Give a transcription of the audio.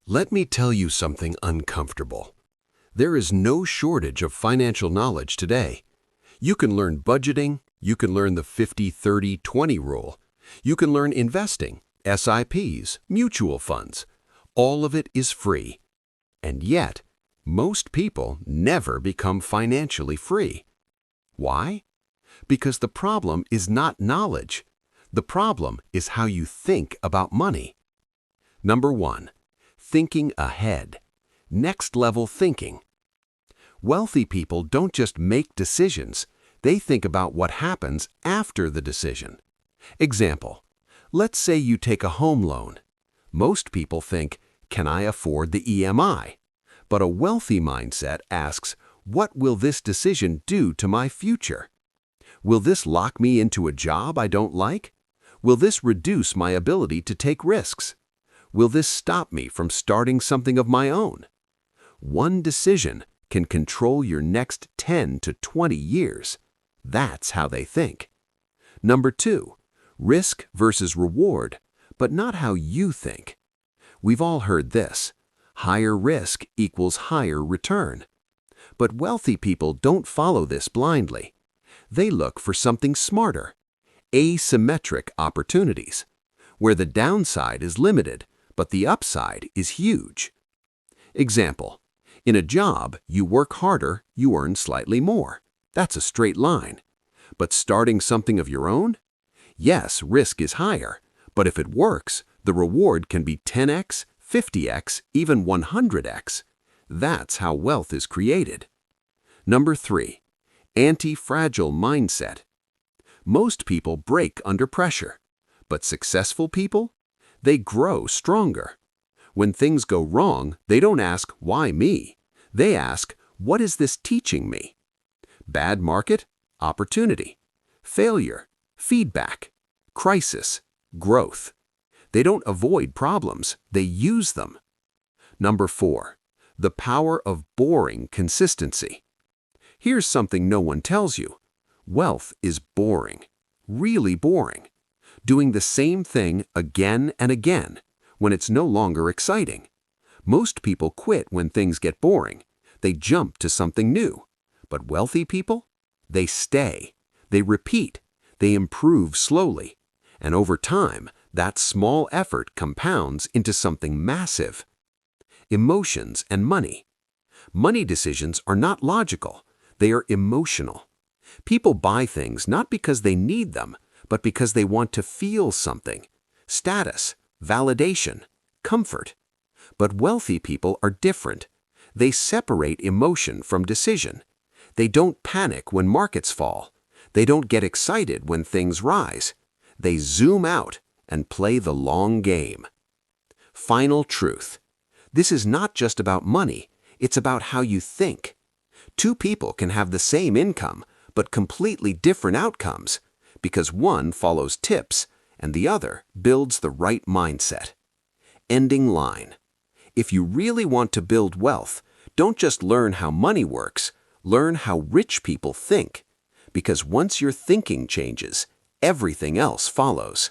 Let me tell you something uncomfortable. There is no shortage of financial knowledge today. You can learn budgeting, you can learn the 50-30-20 rule, you can learn investing, SIPs, mutual funds. All of it is free. And yet, most people never become financially free. Why? Because the problem is not knowledge. The problem is how you think about money. Number 1. Thinking ahead. Next level thinking. Wealthy people don't just make decisions, they think about what happens after the decision. Example, let's say you take a home loan. Most people think, can I afford the EMI? But a wealthy mindset asks, what will this decision do to my future? Will this lock me into a job I don't like? Will this reduce my ability to take risks? Will this stop me from starting something of my own? One decision can control your next 10 to 20 years. That's how they think. Number 2, risk versus reward, but not how you think. We've all heard this. Higher risk equals higher return. But wealthy people don't follow this blindly. They look for something smarter. Asymmetric opportunities, where the downside is limited, but the upside is huge. Example, in a job, you work harder, you earn slightly more. That's a straight line. But starting something of your own? Yes, risk is higher, but if it works, the reward can be 10x, 50x, even 100x. That's how wealth is created. Number 3, anti-fragile mindset. Most people break under pressure, but successful people, they grow stronger. When things go wrong, they don't ask, why me? They ask, what is this teaching me? Bad market, opportunity. Failure, feedback. Crisis, growth. They don't avoid problems, they use them. Number 4, the power of boring consistency. Here's something no one tells you. Wealth is boring, really boring. Doing the same thing again and again when it's no longer exciting. Most people quit when things get boring. They jump to something new. But wealthy people? They stay. They repeat. They improve slowly. And over time, that small effort compounds into something massive. Emotions and money. Money decisions are not logical. They are emotional. People buy things not because they need them, but because they want to feel something. Status, validation, comfort. But wealthy people are different. They separate emotion from decision. They don't panic when markets fall. They don't get excited when things rise. They zoom out and play the long game. Final truth. This is not just about money, it's about how you think. Two people can have the same income, but completely different outcomes, because one follows tips and the other builds the right mindset. Ending line. If you really want to build wealth, don't just learn how money works, learn how rich people think. Because once your thinking changes, everything else follows.